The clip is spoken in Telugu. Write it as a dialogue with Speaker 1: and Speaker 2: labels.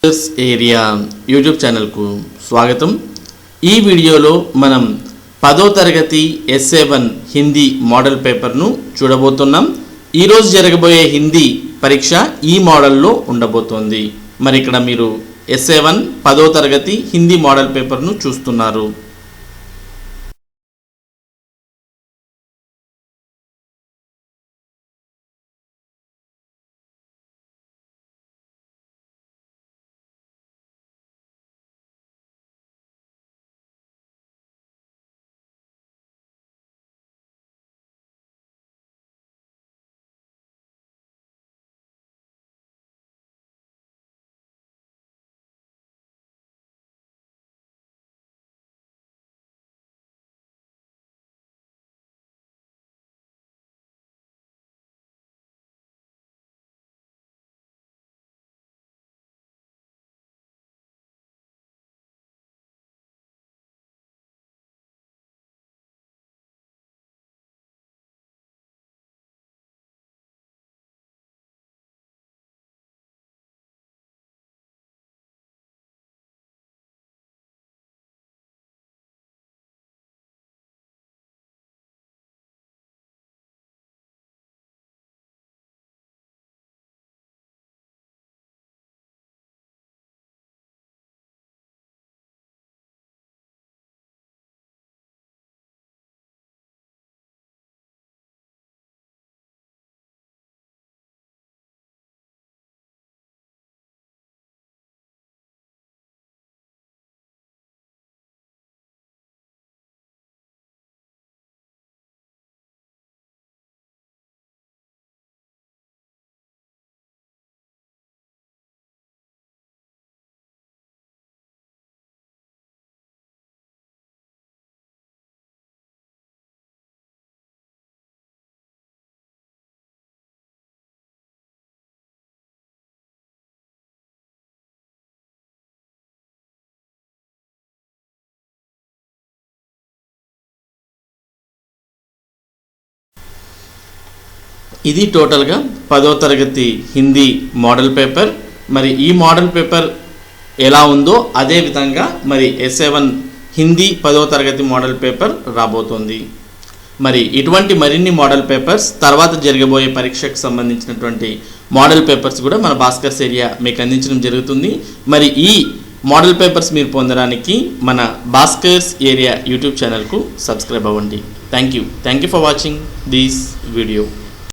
Speaker 1: భాస్కర్స్ ఏరియా యూట్యూబ్ ఛానల్కు స్వాగతం. ఈ వీడియోలో మనం 10వ తరగతి SA-1 హిందీ మోడల్ పేపర్ను చూడబోతున్నాం. ఈరోజు జరగబోయే హిందీ పరీక్ష ఈ మోడల్లో ఉండబోతోంది. మరి ఇక్కడ మీరు SA-1 10వ తరగతి హిందీ మోడల్ పేపర్ను చూస్తున్నారు. ఇది టోటల్గా 10వ తరగతి హిందీ మోడల్ పేపర్. మరి ఈ మోడల్ పేపర్ ఎలా ఉందో అదే విధంగా మరి SA-1 హిందీ 10వ తరగతి మోడల్ పేపర్ రాబోతోంది. మరి ఇటువంటి మరిన్ని మోడల్ పేపర్స్ తర్వాత జరగబోయే పరీక్షకు సంబంధించినటువంటి మోడల్ పేపర్స్ కూడా మన భాస్కర్స్ ఏరియా మీకు అందించడం జరుగుతుంది. మరి ఈ మోడల్ పేపర్స్ మీరు పొందడానికి మన భాస్కర్స్ ఏరియా యూట్యూబ్ ఛానల్కు సబ్స్క్రైబ్ అవ్వండి. Thank you for watching this video.